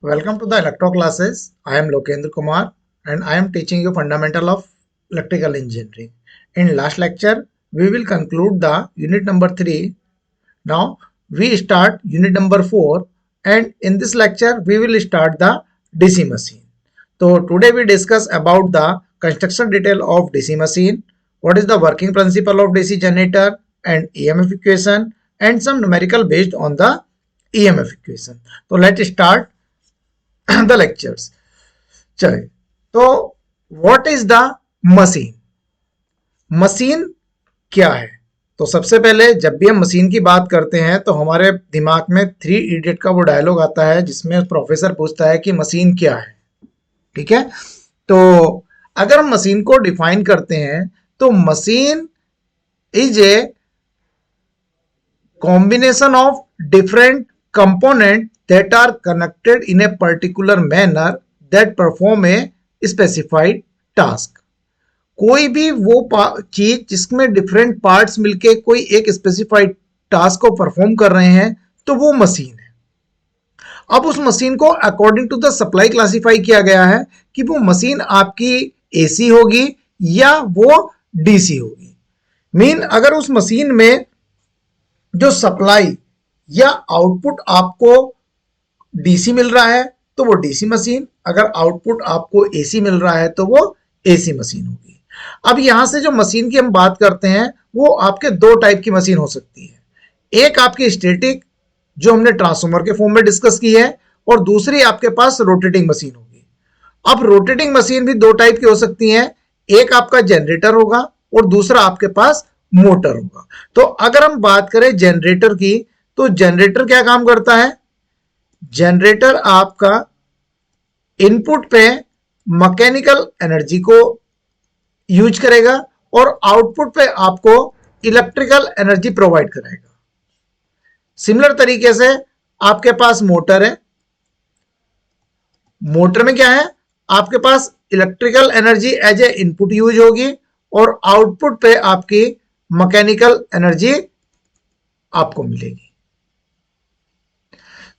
Welcome to the electro classes. I am Lokendra Kumar and I am teaching you fundamental of electrical engineering. In last lecture, we will conclude the unit number 3. Now we start unit number 4 and in this lecture we will start the DC machine. So today we discuss about the construction detail of DC machine, what is the working principle of DC generator and EMF equation and some numerical based on the EMF equation. So let's start the lectures. चले तो what is the machine? Machine क्या है? तो सबसे पहले जब भी हम मशीन की बात करते हैं तो हमारे दिमाग में 3 इडियट का वो डायलॉग आता है जिसमें प्रोफेसर पूछता है कि मशीन क्या है. ठीक है, तो अगर हम मशीन को डिफाइन करते हैं तो machine is a combination of different component that are connected in a particular manner that perform a specified task. कोई भी वो चीज जिसमें डिफरेंट पार्ट्स मिलके कोई एक स्पेसिफाइड टास्क को परफॉर्म कर रहे हैं तो वो मशीन है. अब उस मशीन को according to the supply classify किया गया है कि वो मशीन आपकी एसी होगी या वो डीसी होगी. मीन अगर उस मशीन में जो सप्लाई या आउटपुट आपको डीसी मिल रहा है तो वो डीसी मशीन, अगर आउटपुट आपको एसी मिल रहा है तो वो एसी मशीन होगी. अब यहां से जो मशीन की हम बात करते हैं वो आपके दो टाइप की मशीन हो सकती है. एक आपकी स्टैटिक जो हमने ट्रांसफॉर्मर के फॉर्म में डिस्कस की है और दूसरी आपके पास रोटेटिंग मशीन होगी. अब रोटेटिंग मशीन भी दो टाइप की हो सकती है, एक आपका जनरेटर होगा और दूसरा आपके पास मोटर होगा. तो अगर हम बात करें जनरेटर की तो जनरेटर क्या काम करता है? जनरेटर आपका इनपुट पे मैकेनिकल एनर्जी को यूज करेगा और आउटपुट पे आपको इलेक्ट्रिकल एनर्जी प्रोवाइड कराएगा. सिमिलर तरीके से आपके पास मोटर है. मोटर में क्या है? आपके पास electrical energy as a input use होगी और आउटपुट पे आपकी मैकेनिकल एनर्जी आपको मिलेगी.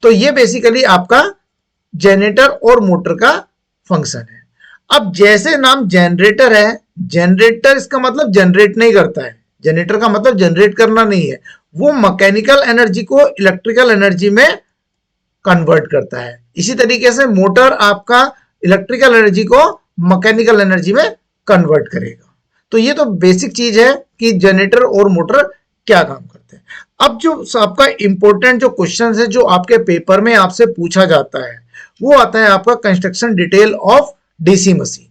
तो ये बेसिकली आपका जनरेटर और मोटर का फंक्शन है. अब जैसे नाम जनरेटर है, जनरेटर इसका मतलब जनरेट नहीं करता है. जनरेटर का मतलब जनरेट करना नहीं है, वो मैकेनिकल एनर्जी को इलेक्ट्रिकल एनर्जी में कन्वर्ट करता है. इसी तरीके से मोटर आपका इलेक्ट्रिकल एनर्जी को मैकेनिकल एनर्जी में कन्वर्ट करेगा. तो ये तो बेसिक चीज है कि जनरेटर और मोटर क्या काम करते हैं. अब जो आपका इंपॉर्टेंट जो क्वेश्चन है जो आपके पेपर में आपसे पूछा जाता है वो आता है आपका construction detail of DC machine.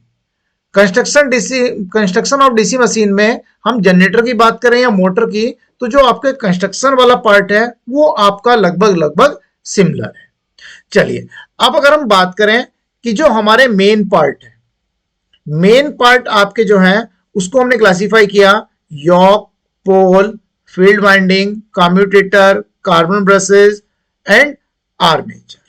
Construction of DC machine में हम जनरेटर की बात करें या मोटर की तो जो आपके कंस्ट्रक्शन वाला पार्ट है वो आपका लगभग सिमिलर है. चलिए अब अगर हम बात करें कि जो हमारे मेन पार्ट है, मेन पार्ट आपके जो है उसको हमने क्लासिफाई किया yoke, pole, field winding, commutator, carbon brushes and armature.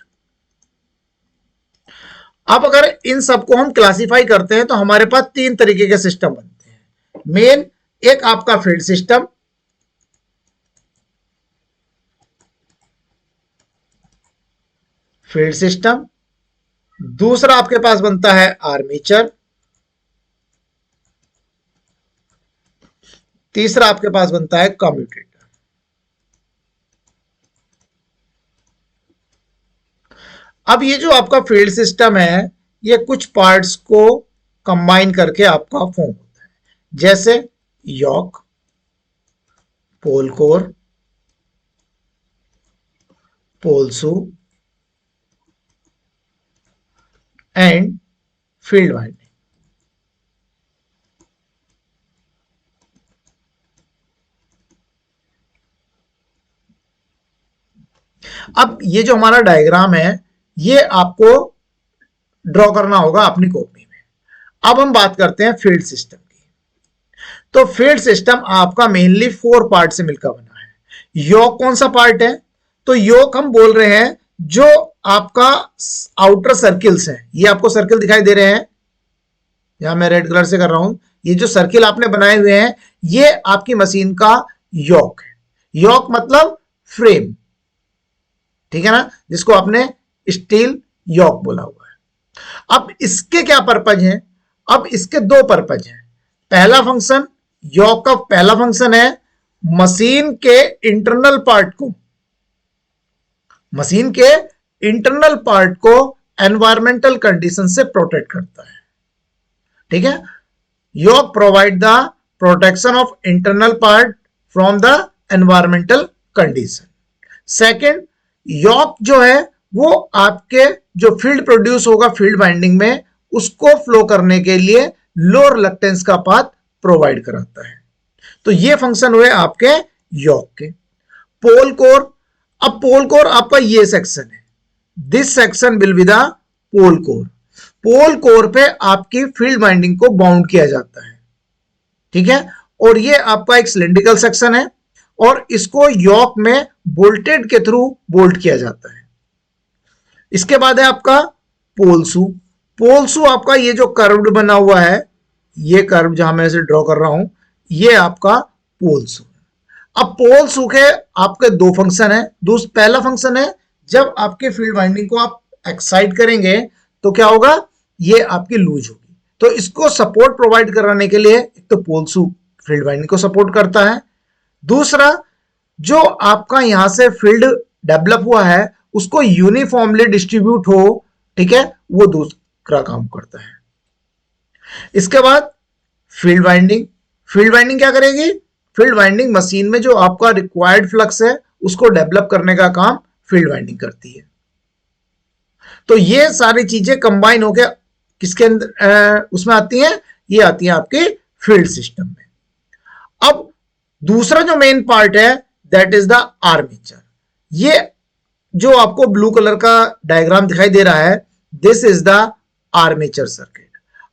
अब अगर इन सबको हम क्लासिफाई करते हैं तो हमारे पास 3 तरीके के सिस्टम बनते हैं. मेन एक आपका फील्ड सिस्टम, दूसरा आपके पास बनता है आर्मेचर, तीसरा आपके पास बनता है कम्यूटेटर. अब ये जो आपका फील्ड सिस्टम है ये कुछ पार्ट्स को कंबाइन करके आपका फॉर्म होता है, जैसे yoke, pole core, pole shoe and field winding. अब ये जो हमारा डायग्राम है ये आपको ड्रॉ करना होगा अपनी कॉपी में. अब हम बात करते हैं फील्ड सिस्टम की. तो फील्ड सिस्टम आपका मेनली 4 पार्ट से मिलकर बना है. योक कौन सा पार्ट है? तो योक हम बोल रहे हैं जो आपका आउटर सर्किल्स है. ये आपको सर्किल दिखाई दे रहे हैं, यहां मैं रेड कलर से कर रहा हूं. ये जो सर्किल आपने बनाए हुए हैं ये आपकी मशीन का योक है. योक मतलब फ्रेम, ठीक है ना, जिसको आपने स्टील यॉक बोला हुआ है। अब इसके क्या पर्पज है? अब इसके दो पर्पज हैं। पहला फंक्शन, यॉक का पहला फंक्शन है मशीन के इंटरनल पार्ट को, मशीन के इंटरनल पार्ट को एनवायरमेंटल कंडीशन से प्रोटेक्ट करता है। ठीक है, yoke provide the protection of internal part from the environmental condition. Second, yoke जो है वो आपके जो फील्ड प्रोड्यूस होगा फील्ड वाइंडिंग में, उसको फ्लो करने के लिए लो रिलक्टेंस का पाथ प्रोवाइड कराता है। तो ये फंक्शन हुए आपके यॉक के। पोल कोर, अब पोल कोर आपका ये सेक्शन है, this section will be the pole core. Pole core पे आपकी फील्ड वाइंडिंग को बाउंड किया जाता है। ठीक है, और ये आपका एक सिलिंड्रिकल सेक्शन है और इसको यॉक में बोल्टेड के थ्रू बोल्ट किया जाता है। इसके बाद है आपका पोलसू। पोलसू आपका ये जो कर्व्ड बना हुआ है, ये कर्व जहां मैं इसे ड्रॉ कर रहा हूं, ये आपका पोलसू। अब पोलसू के आपके दो फंक्शन है। पहला फंक्शन है जब आपके फील्ड वाइंडिंग को आप एक्साइट करेंगे तो क्या होगा, ये आपकी लूज होगी। तो इसको सपोर्ट प्रोवाइड कराने के लिए एक तो पोलसू फील्ड वाइंडिंग को सपोर्ट करता है, दूसरा जो आपका यहां से फील्ड डेवलप हुआ है उसको यूनिफॉर्मली डिस्ट्रीब्यूट हो, ठीक है, वो दूसरा काम करता है। इसके बाद फील्ड वाइंडिंग। फील्ड वाइंडिंग क्या करेगी? फील्ड वाइंडिंग मशीन में जो आपका रिक्वायर्ड फ्लक्स है उसको डेवलप करने का काम फील्ड वाइंडिंग करती है। तो ये सारी चीजें कंबाइन होकर किसके अंदर उसमें आती हैं? ये आती है आपके फील्ड सिस्टम में। अब दूसरा जो मेन पार्ट है दैट इज द आर्मेचर। ये जो आपको ब्लू कलर का डायग्राम दिखाई दे रहा है, this is the armature circuit.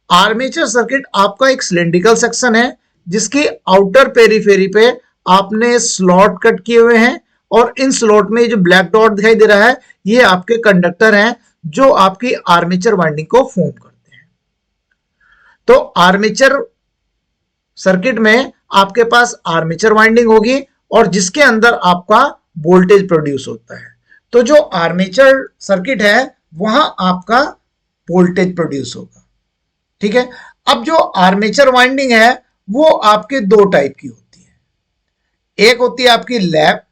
Armature circuit आपका एक सिलिंड्रिकल सेक्शन है जिसकी आउटर पेरीफेरी पे आपने स्लॉट कट किए हुए हैं और इन स्लॉट में जो ब्लैक डॉट दिखाई दे रहा है ये आपके कंडक्टर हैं जो आपकी आर्मेचर वाइंडिंग को फॉर्म करते हैं। तो आर्मेचर सर्किट में आपके पास आर्मेचर वाइंडिंग होगी और जिसके अंदर आपका वोल्टेज प्रोड्यूस होता है। तो जो आर्मेचर सर्किट है वहां आपका वोल्टेज प्रोड्यूस होगा। ठीक है, अब जो आर्मेचर वाइंडिंग है वो आपके दो टाइप की होती है। एक होती है आपकी लैप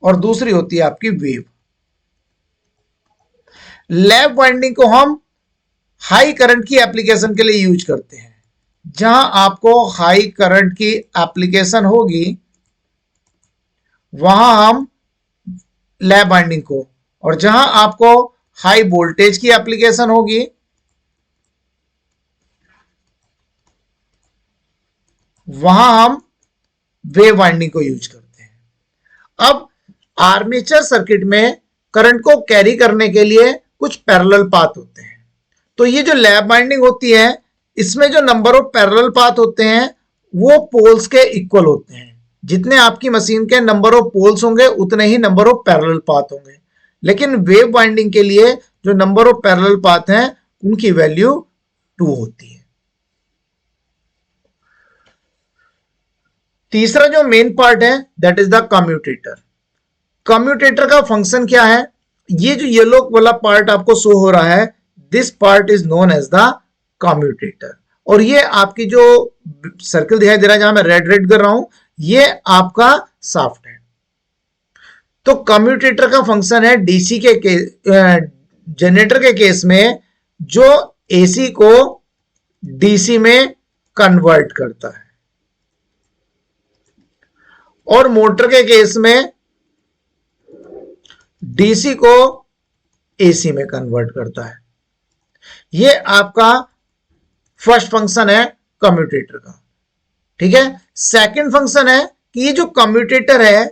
और दूसरी होती है आपकी वेव। लैप वाइंडिंग को हम हाई करंट की एप्लीकेशन के लिए यूज करते हैं। जहां आपको हाई करंट की एप्लीकेशन होगी वहां हम लैप वाइंडिंग को, और जहां आपको हाई वोल्टेज की एप्लीकेशन होगी वहां हम वेव वाइंडिंग को यूज करते हैं। अब आर्मेचर सर्किट में करंट को कैरी करने के लिए कुछ पैरेलल पाथ होते हैं। तो ये जो लैप वाइंडिंग होती है इसमें जो नंबर ऑफ पैरेलल पाथ होते हैं वो पोल्स के इक्वल होते हैं। जितने आपकी मशीन के नंबर ऑफ पोल्स होंगे उतने ही नंबर ऑफ पैरेलल पाथ होंगे। लेकिन वेव वाइंडिंग के लिए जो नंबर ऑफ पैरेलल पाथ हैं उनकी वैल्यू 2 होती है। तीसरा जो मेन पार्ट है that is the commutator. Commutator का फंक्शन क्या है? ये जो येलो वाला पार्ट आपको शो हो रहा है, this part is known as the commutator. और ये आपकी जो सर्कल दिखाई दे रहा है जहां मैं रेड रेड कर रहा हूं, ये आपका शाफ्ट है। तो कम्यूटेटर का फंक्शन है डीसी के जनरेटर के केस में जो एसी को डीसी में कन्वर्ट करता है और मोटर के केस में डीसी को एसी में कन्वर्ट करता है। ये आपका फर्स्ट फंक्शन है कम्यूटेटर का। ठीक है, सेकंड फंक्शन है कि ये जो कम्यूटेटर है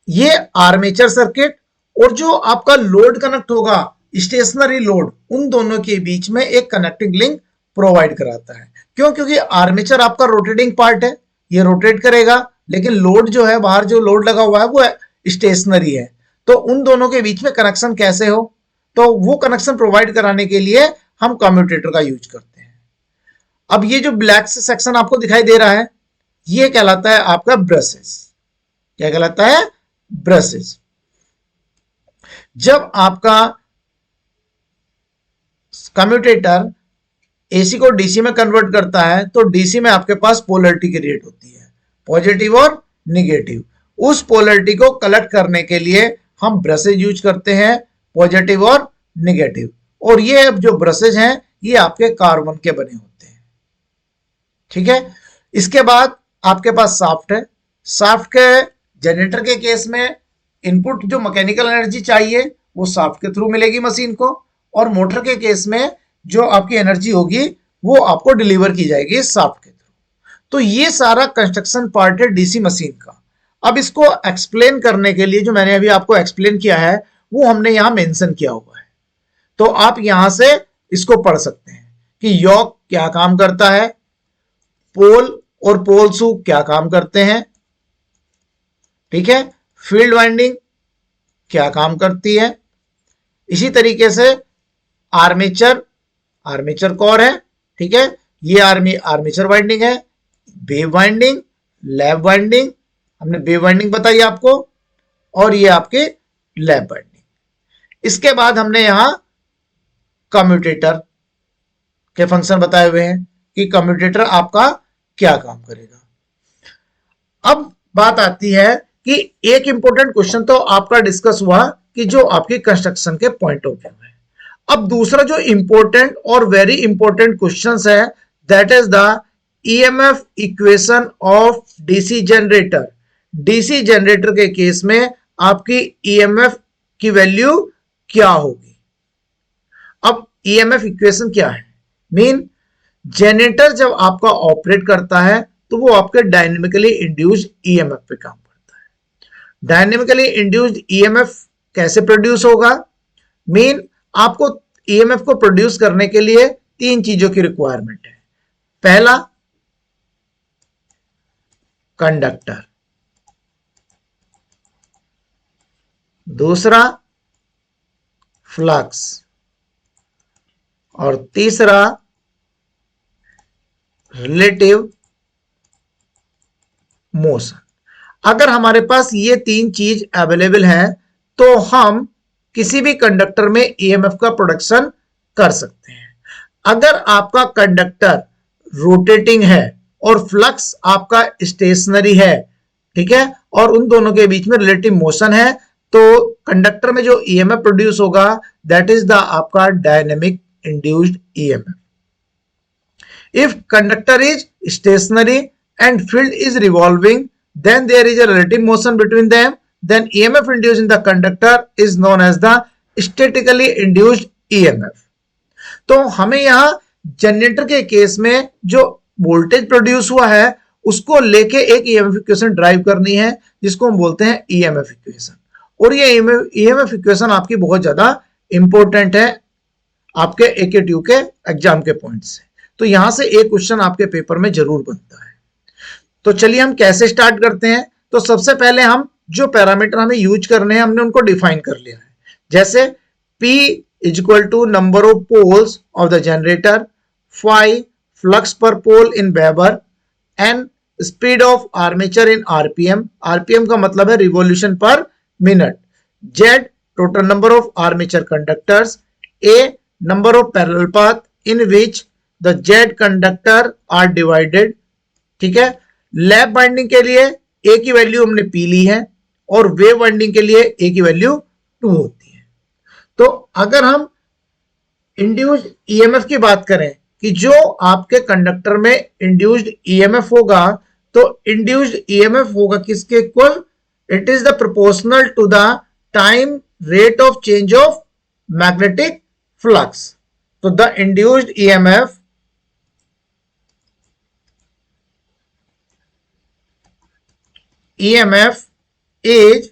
ये आर्मेचर सर्किट और जो आपका लोड कनेक्ट होगा स्टेशनरी लोड, उन दोनों के बीच में एक कनेक्टिंग लिंक प्रोवाइड कराता है। क्यों? क्योंकि आर्मेचर आपका रोटेटिंग पार्ट है, ये रोटेट करेगा, लेकिन लोड जो है बाहर जो लोड लगा हुआ है वो स्टेशनरी है। तो उन दोनों के बीच में कनेक्शन कैसे हो, तो वो कनेक्शन प्रोवाइड कराने के लिए हम कम्यूटेटर का यूज करते हैं। अब ये जो ब्लैक सेक्शन आपको दिखाई दे रहा है ये कहलाता है आपका ब्रशेस। क्या कहलाता है? ब्रशेस। जब आपका कम्यूटेटर एसी को डीसी में कन्वर्ट करता है, तो डीसी में आपके पास पोलरिटी क्रिएट होती है, पॉजिटिव और निगेटिव। उस पोलरिटी को कलेक्ट करने के लिए हम ब्रशेज यूज करते हैं, पॉजिटिव और निगेटिव। और ये जो ब्रशेज हैं ये आपके कार्बन के बने होते हैं, ठीक है। इसके बाद आपके पास शाफ्ट है। शाफ्ट के जनरेटर के केस में इनपुट जो मैकेनिकल एनर्जी चाहिए वो शाफ्ट के थ्रू मिलेगी मशीन को, और मोटर के केस में जो आपकी एनर्जी होगी वो आपको डिलीवर की जाएगी इस शाफ्ट के थ्रू। तो ये सारा कंस्ट्रक्शन पार्ट है डीसी मशीन का। अब इसको एक्सप्लेन करने के लिए जो मैंने अभी आपको एक्सप्लेन किया है वो हमने यहां मेंशन किया हुआ है, तो आप यहां से इसको पढ़ सकते हैं कि योक क्या काम करता है, पोल और पोल शू क्या काम करते हैं, ठीक है, फील्ड वाइंडिंग क्या काम करती है, इसी तरीके से आर्मेचर, आर्मेचर कोर है, ठीक है, ये आर्मेचर वाइंडिंग है, वेव वाइंडिंग, लैब वाइंडिंग, हमने वेव वाइंडिंग बताई आपको, और ये आपके लैब वाइंडिंग। इसके बाद हमने यहां कम्यूटेटर के फंक्शन बताए हुए हैं कि कम्यूटेटर आपका क्या काम करेगा। अब बात आती है कि एक इंपॉर्टेंट क्वेश्चन तो आपका डिस्कस हुआ कि जो आपके कंस्ट्रक्शन के पॉइंट ऑफ व्यू है। अब दूसरा जो इंपॉर्टेंट और वेरी इंपॉर्टेंट क्वेश्चन है that is the EMF equation of DC generator. DC generator के केस में आपकी ईएमएफ की वैल्यू क्या होगी। अब ईएमएफ इक्वेशन क्या है, मीन जनरेटर जब आपका ऑपरेट करता है तो वो आपके डायनेमिकली इंड्यूस्ड ईएमएफ पे काम करता है। डायनेमिकली इंड्यूस्ड ईएमएफ कैसे प्रोड्यूस होगा, मीन आपको ईएमएफ को प्रोड्यूस करने के लिए तीन चीजों की रिक्वायरमेंट है। पहला कंडक्टर, दूसरा फ्लक्स, और तीसरा रिलेटिव मोशन। अगर हमारे पास ये तीन चीज अवेलेबल है तो हम किसी भी कंडक्टर में ईएमएफ का प्रोडक्शन कर सकते हैं। अगर आपका कंडक्टर रोटेटिंग है और फ्लक्स आपका स्टेशनरी है, ठीक है, और उन दोनों के बीच में रिलेटिव मोशन है, तो कंडक्टर में जो ईएमएफ प्रोड्यूस होगा दैट इज द आपका dynamic induced EMF. If conductor is stationary and field is revolving, then there is a relative motion between them. Then EMF induced in the conductor is known as the statically induced EMF. तो हमें यहाँ generator के case में जो voltage produce हुआ है उसको लेके एक ईएमएफ इक्वेशन ड्राइव करनी है जिसको हम बोलते हैं ईएमएफ इक्वेशन। और ये ईएमएफ इक्वेशन आपकी बहुत ज्यादा इंपॉर्टेंट है आपके एकेटीयू के एग्जाम के पॉइंट से। तो यहां से एक क्वेश्चन आपके पेपर में जरूर बनता है। तो चलिए हम कैसे स्टार्ट करते हैं। तो सबसे पहले हम जो पैरामीटर हमें यूज करने हैं हमने उनको डिफाइन कर लिया है, जैसे P is equal to number of poles of the generator, phi flux per pole in weber, n speed of armature in RPM, RPM का मतलब है revolution per minute, z total number of armature conductors, a number of parallel path in which the Z conductor are divided, ठीक है। Lab binding के लिए ए की value हमने P ली है और वेव बाइंडिंग के लिए ए की वैल्यू 2 होती है। तो अगर हम इंड्यूस्ड ईएमएफ की बात करें कि जो आपके कंडक्टर में इंड्यूस्ड ईएमएफ होगा, तो इंड्यूस्ड ईएमएफ होगा किसके equal, it is the proportional to the time rate of change of magnetic flux. तो the induced EMF EMF is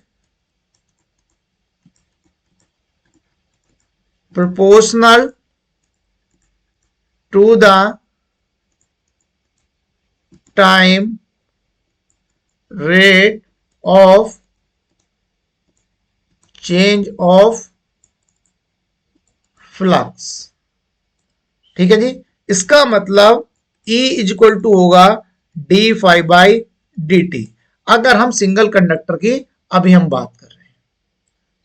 proportional to the time rate of change of flux, ठीक है जी। इसका मतलब E is equal to होगा D phi by D T, अगर हम single conductor की अभी हम बात कर रहे हैं,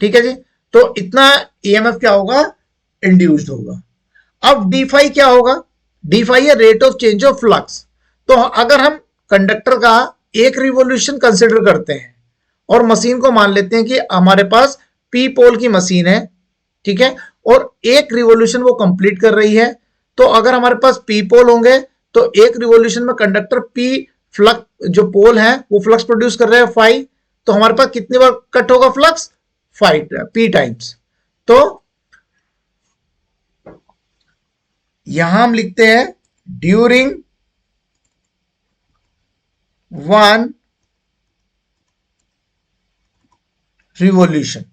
ठीक है जी। तो इतना ईएमएफ क्या होगा, इंड्यूस्ड होगा। अब डी फाई क्या होगा? डी फाई है rate of change of flux. तो अगर हम कंडक्टर का एक रिवॉल्यूशन कंसिडर करते हैं और मशीन को मान लेते हैं कि हमारे पास पी पोल की मशीन है, ठीक है, और एक रिवॉल्यूशन वो कंप्लीट कर रही है, तो अगर हमारे पास पी पोल होंगे तो एक रिवॉल्यूशन में कंडक्टर पी फ्लक्स जो पोल है वो फ्लक्स प्रोड्यूस कर रहे हैं फाइव, तो हमारे पास कितनी बार कट होगा फ्लक्स? Five P times. तो यहां हम लिखते हैं during one revolution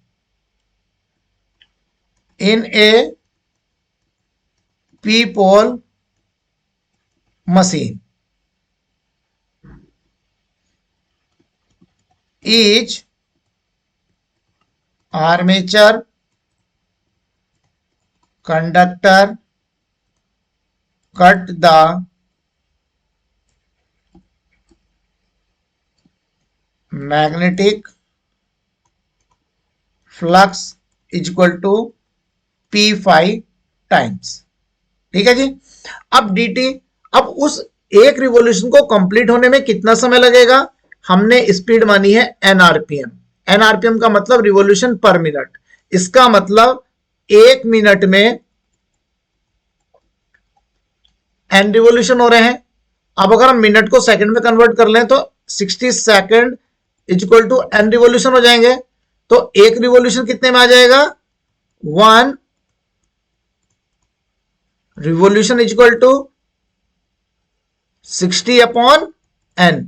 in a p-pole machine, each armature conductor cut the magnetic flux is equal to P5 times. ठीक है जी। अब dt, अब उस एक रिवॉल्यूशन को कंप्लीट होने में कितना समय लगेगा? हमने स्पीड मानी है nrpm। nrpm का मतलब रिवॉल्यूशन पर मिनट। इसका मतलब एक मिनट में n रिवॉल्यूशन हो रहे हैं। अब अगर हम मिनट को सेकंड में कन्वर्ट कर लें तो 60 second is equal to n revolution हो जाएंगे। तो एक रिवॉल्यूशन कितने में आ जाएगा? 1 revolution is equal to 60 upon n।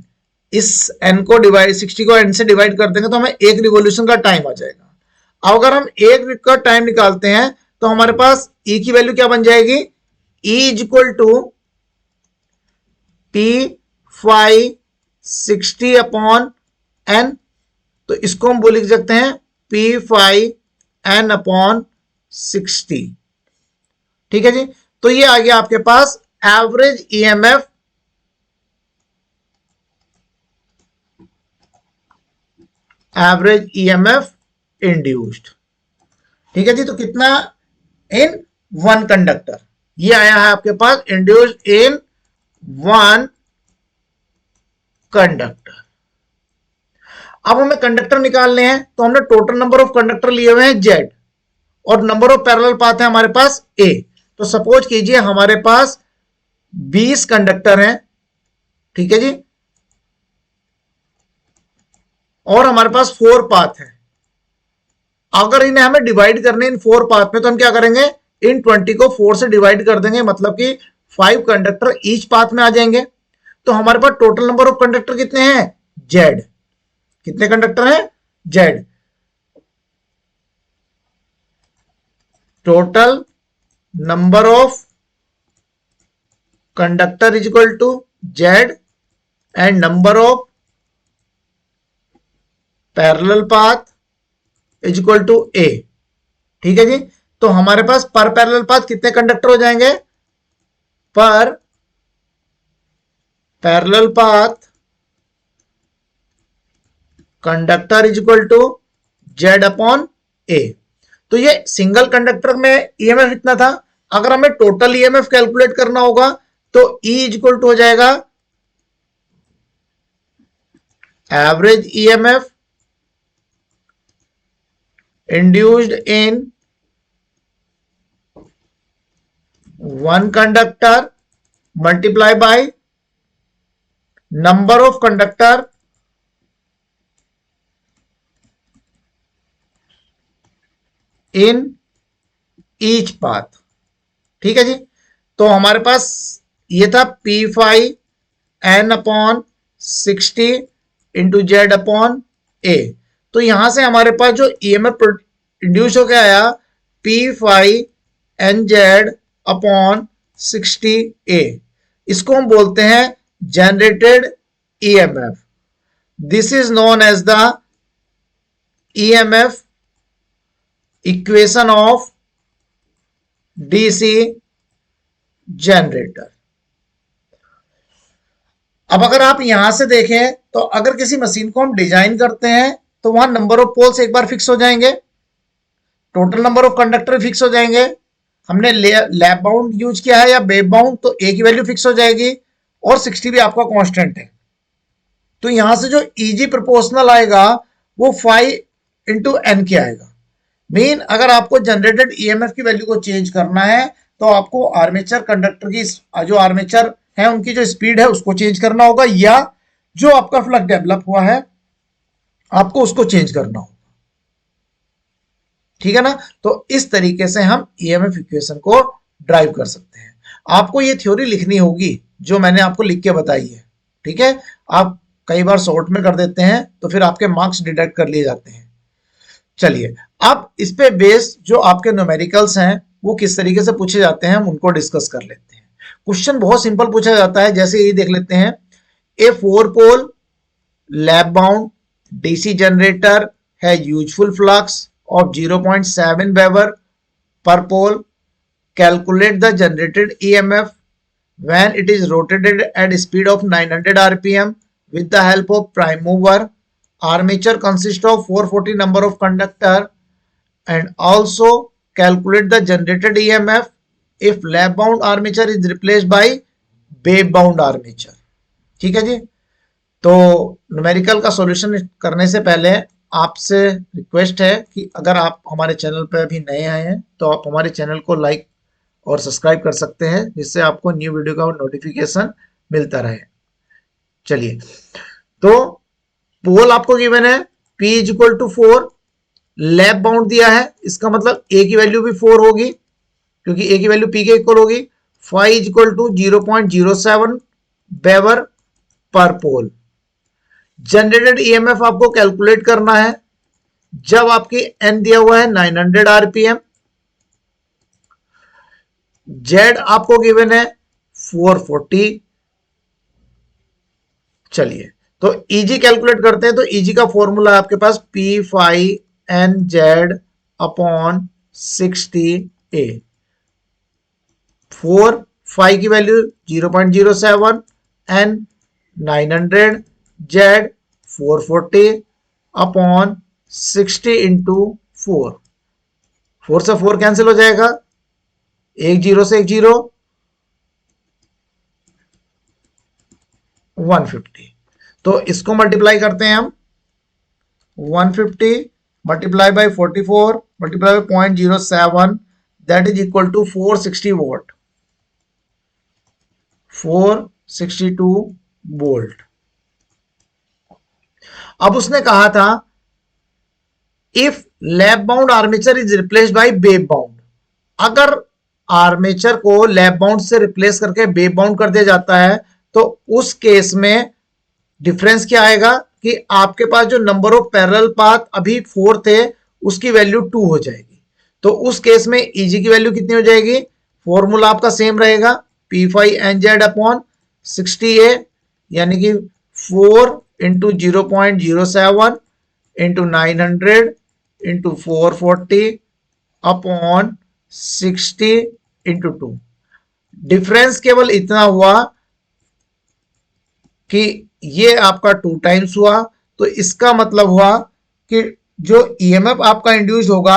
इस n को डिवाइड 60 को n से डिवाइड कर देंगे तो हमें एक रिवॉल्यूशन का टाइम आ जाएगा। अब अगर हम एक का टाइम निकालते हैं तो हमारे पास e की वैल्यू क्या बन जाएगी? e is equal to p5 60 upon n। तो इसको हम बोल लिख सकते हैं p5 n अपॉन 60। ठीक है जी। तो ये आ गया आपके पास average EMF, average EMF induced. ठीक है जी। तो कितना? In one conductor. ये आया है आपके पास इंड्यूस्ड इन वन कंडक्टर। अब हमें कंडक्टर निकालने हैं तो हमने टोटल नंबर ऑफ कंडक्टर लिए हुए हैं Z और नंबर ऑफ पैरेलल पाथ है हमारे पास A। तो सपोज कीजिए हमारे पास 20 कंडक्टर हैं, ठीक है जी, और हमारे पास 4 पाथ है। अगर इन्हें हमें डिवाइड करने इन 4 पाथ में तो हम क्या करेंगे? इन 20 को 4 से डिवाइड कर देंगे, मतलब कि 5 कंडक्टर ईच पाथ में आ जाएंगे। तो हमारे पास टोटल नंबर ऑफ कंडक्टर कितने हैं? Z। कितने कंडक्टर हैं? Z। Total number of conductor is equal to Z and number of parallel path is equal to A। ठीक है जी। तो हमारे पास पर पैरेलल पाथ कितने कंडक्टर हो जाएंगे? पर parallel path conductor is equal to Z upon A। तो ये सिंगल कंडक्टर में ईएमएफ इतना था। अगर हमें टोटल ईएमएफ कैलकुलेट करना होगा तो E इज इक्वल टू हो जाएगा average EMF induced in one conductor multiply by number of conductor in each path. ठीक है जी। तो हमारे पास ये था P5 n upon 60 into Z upon A। तो यहां से हमारे पास जो ईएमएफ इंड्यूस होकर आया P5 NZ अपॉन 60A, इसको हम बोलते हैं generated EMF. This is known as the EMF equation of DC generator. अब अगर आप यहां से देखें तो अगर किसी मशीन को हम डिजाइन करते हैं तो वहां नंबर ऑफ पोल्स एक बार फिक्स हो जाएंगे, total number of conductor fix हो जाएंगे, हमने लैप बाउंड यूज किया है या वेव बाउंड, तो ए की वैल्यू फिक्स हो जाएगी और 60 भी आपका कांस्टेंट है। तो यहां से जो इजी प्रोपोर्शनल आएगा वो 5 इंटू एन के आएगा। मीन अगर आपको जनरेटेड ईएमएफ की वैल्यू को चेंज करना है तो आपको आर्मेचर कंडक्टर की जो आर्मेचर है उनकी जो स्पीड है उसको चेंज करना होगा, या जो आपका फ्लक्स डेवलप हुआ है आपको उसको चेंज करना होगा। ठीक है ना। तो इस तरीके से हम ईएमएफ इक्वेशन को ड्राइव कर सकते हैं। आपको ये थ्योरी लिखनी होगी जो मैंने आपको लिख के बताई है। ठीक है, आप कई बार शॉर्ट में कर देते हैं तो फिर आपके मार्क्स डिडक्ट कर लिए जाते हैं। चलिए, अब इस पे बेस जो आपके न्यूमेरिकल्स हैं वो किस तरीके से पूछे जाते हैं हम उनको डिस्कस कर लेते हैं। क्वेश्चन बहुत सिंपल पूछा जाता है, जैसे ये देख लेते हैं। ए 4 पोल लैप बाउंड डीसी जनरेटर है useful flux of 0.7 Weber per pole. Calculate the generated EMF when it is rotated at speed of 900 rpm with the help of prime mover. Armature consists of 440 number of conductor, and also calculate the generated EMF if lap bound armature is replaced by wave bound armature. ठीक है जी। तो numerical का solution करने से पहले आपसे request है कि अगर आप हमारे चैनल पर अभी नए आए हैं तो आप हमारे चैनल को लाइक और सब्सक्राइब कर सकते हैं, जिससे आपको न्यू वीडियो का नोटिफिकेशन मिलता रहे। चलिए, तो पोल आपको गिवन है P is equal to 4, lap bound दिया है, इसका मतलब A की वैल्यू भी 4 होगी क्योंकि A की वैल्यू P के इक्वल होगी। Phi is equal to 0.07 weber per pole. Generated EMF आपको कैलकुलेट करना है जब आपकी एन दिया हुआ है 900 आरपीएम, जेड आपको गिवन है 440। चलिए, तो इजी कैलकुलेट करते हैं। तो इजी का फॉर्मूला है आपके पास P five N Z upon 60 A. 4 phi की value 0.07, N 900, Z 440 upon 60 into 4। 4 से 4 कैंसिल हो जाएगा, एक जीरो से एक जीरो, 150। तो इसको मल्टीप्लाई करते हैं हम, 150 multiply by 44 multiply by 0.07, that is equal to 460 volt, 462 volt. अब उसने कहा था if lap bound armature is replaced by wave bound, अगर आर्मेचर को लैप बाउंड से रिप्लेस करके वेव बाउंड कर दिया जाता है तो उस केस में डिफरेंस क्या आएगा कि आपके पास जो नंबर ऑफ पैरेलल पाथ अभी 4 थे उसकी वैल्यू 2 हो जाएगी। तो उस केस में ईजी की वैल्यू कितनी हो जाएगी, फॉर्मूला आपका सेम रहेगा P five N Z upon 60 A, यानी कि 4 into 0.07 into 900 into 440 upon 60 into 2। Difference केवल इतना हुआ कि ये आपका 2 टाइम्स हुआ, तो इसका मतलब हुआ कि जो ईएमएफ आपका इंड्यूस होगा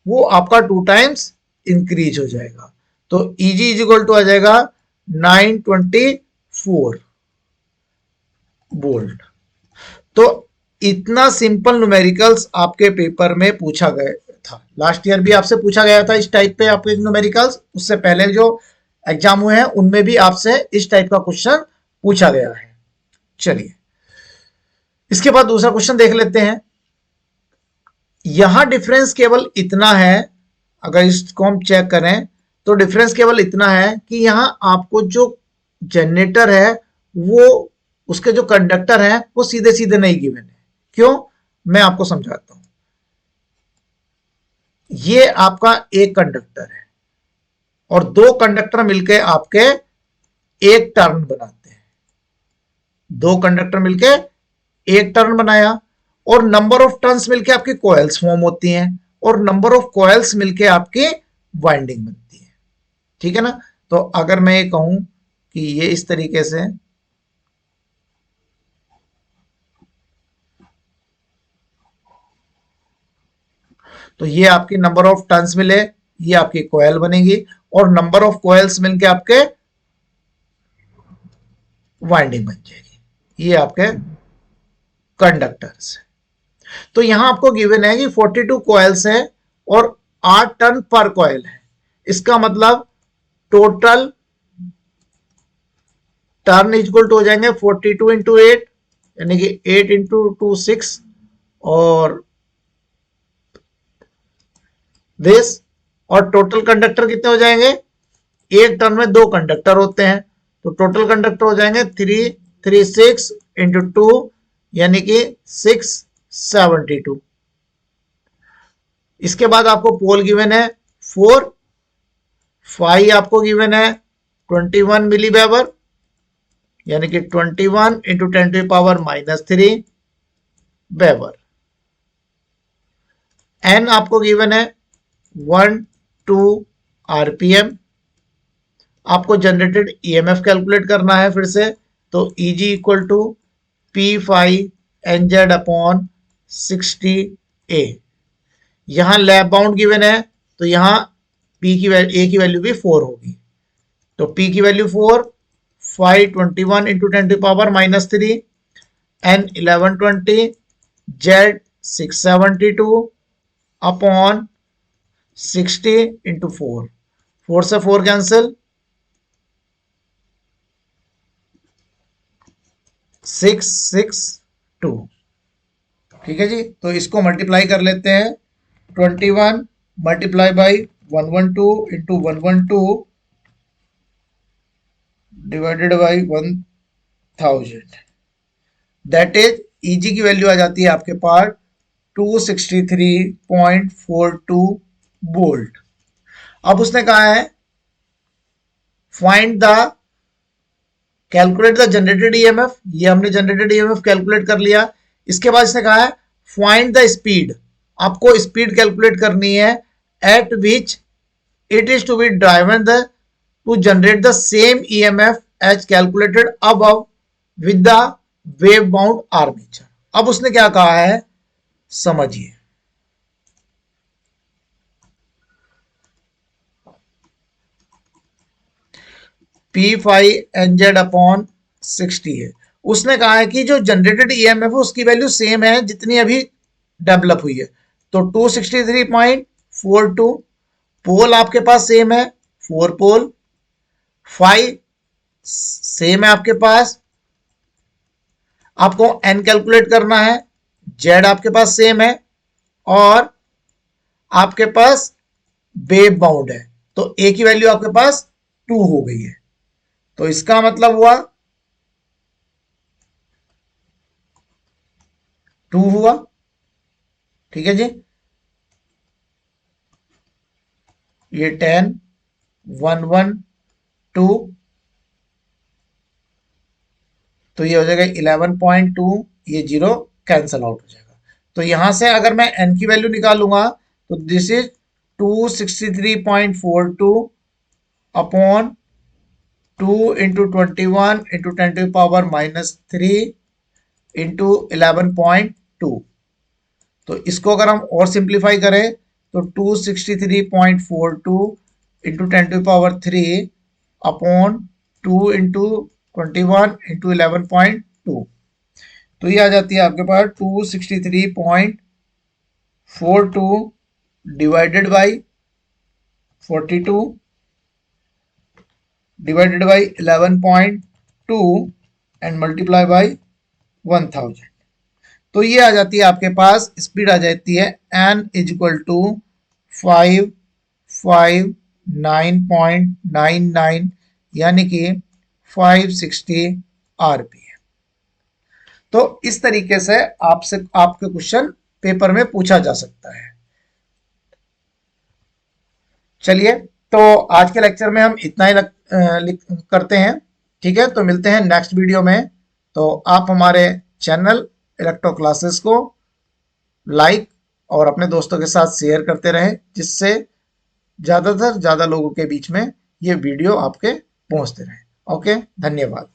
वो आपका 2 टाइम्स इंक्रीज हो जाएगा। तो Eg इज इक्वल टू आ जाएगा 924 वोल्ट। तो इतना सिंपल न्यूमेरिकल्स आपके पेपर में पूछा गया था। लास्ट ईयर भी आपसे पूछा गया था इस टाइप पे आपके न्यूमेरिकल्स, उससे पहले जो एग्जाम हुए हैं उनमें भी आपसे इस टाइप का क्वेश्चन पूछा गया है। चलिए, इसके बाद दूसरा क्वेश्चन देख लेते हैं। यहां डिफरेंस केवल इतना है, अगर इसको हम चेक करें तो डिफरेंस केवल इतना है कि यहां आपको जो जनरेटर है वो उसके जो कंडक्टर हैं वो सीधे सीधे नहीं गिवन है। क्यों, मैं आपको समझाता हूं। ये आपका एक कंडक्टर है और 2 कंडक्टर मिलकर आपके एक टर्न बनाते हैं। 2 कंडक्टर मिलकर एक टर्न बनाया और नंबर ऑफ टर्न्स मिलकर आपकी कॉइल्स फॉर्म होती हैं और नंबर ऑफ कॉइल्स मिलकर आपकी वाइंडिंग बनती है। ठीक है ना। तो अगर मैं ये कहूं कि ये इस तरीके से, तो ये आपकी नंबर ऑफ टर्न्स मिले, ये आपकी कोयल बनेगी और नंबर ऑफ कोयल्स मिलके आपके वाइंडिंग बन जाएगी। ये आपके कंडक्टर्स। तो यहां आपको गिवन है कि 42 कॉइल्स है और 8 टन पर कॉइल है। इसका मतलब टोटल टर्न इक्वल टू हो जाएंगे 42 इंटू 8 यानी कि 8 इंटू 2 6 और दिस, और टोटल कंडक्टर कितने हो जाएंगे, एक टन में 2 कंडक्टर होते हैं तो टोटल कंडक्टर हो जाएंगे 336 इंटू 2 यानी कि 672। इसके बाद आपको पोल गिवन है 4, फाई आपको गिवन है 21 मिली वेबर यानी कि 21 इंटू 10⁻³ वेबर। एन आपको गिवन है 1-2 आरपीएम। आपको जनरेटेड ईएमएफ कैलकुलेट करना है फिर से, तो Eg इक्वल टू P⁵NZ/60A। यहां लैब बाउंड गिवन है तो यहां P की A की वैल्यू भी 4 होगी, तो P की value 4, phi 21 into 10⁻³ N 1120 Z 672 upon 60 into 4, 4 से 4 कैंसिल, 662। ठीक है जी, तो इसको मल्टीप्लाई कर लेते हैं 21 multiply by 112 into 112 divided by 1000, that is Eg की वैल्यू आ जाती है आपके पास 263.42 वोल्ट। अब उसने कहा है find the calculate the generated EMF, ये हमने जनरेटेड ईएमएफ कैलकुलेट कर लिया। इसके बाद इसने कहा है फाइंड द स्पीड, आपको स्पीड कैलकुलेट करनी है at which it is to be driven the to generate the same EMF as calculated above with the wave bound armature. अब उसने क्या कहा है समझिए, P⁵NZ/60 है। उसने कहा है कि जो जनरेटेड ईएमएफ है उसकी वैल्यू सेम है जितनी अभी डेवलप हुई है, तो 263.42। पोल आपके पास सेम है 4 पोल, फाई सेम है आपके पास, आपको एन कैलकुलेट करना है, जेड आपके पास सेम है और आपके पास वेव बाउंड है, तो ए की वैल्यू आपके पास 2 हो गई है। तो इसका मतलब हुआ 2 हुआ। ठीक है जी, ये 10 1 1 2, तो ये हो जाएगा 11.2, ये 0 कैंसल आउट हो जाएगा। तो यहां से अगर मैं n की वैल्यू निकालूंगा तो this is 263.42 upon 2 into 21 into 10⁻³ into 11.2। तो इसको अगर हम और सिंप्लीफाई करें तो 263.42 इंटू 10⁻³ अपॉन 2 इंटू 21 इंटू 11.2, तो ये आ जाती है आपके पास 263.42 divided by 42 divided by 11.2 and multiply by 1000। तो ये आ जाती है आपके पास स्पीड आ जाती है n इक्वल टू 559.99 यानी कि 560 आरपीएम। तो इस तरीके से आपसे आपके क्वेश्चन पेपर में पूछा जा सकता है। चलिए, तो आज के लेक्चर में हम इतना ही करते हैं। ठीक है, तो मिलते हैं नेक्स्ट वीडियो में। तो आप हमारे चैनल इलेक्ट्रो क्लासेस को लाइक और अपने दोस्तों के साथ शेयर करते रहें, जिससे ज़्यादातर ज़्यादा लोगों के बीच में ये वीडियो आपके पहुंचते रहें। ओके, धन्यवाद।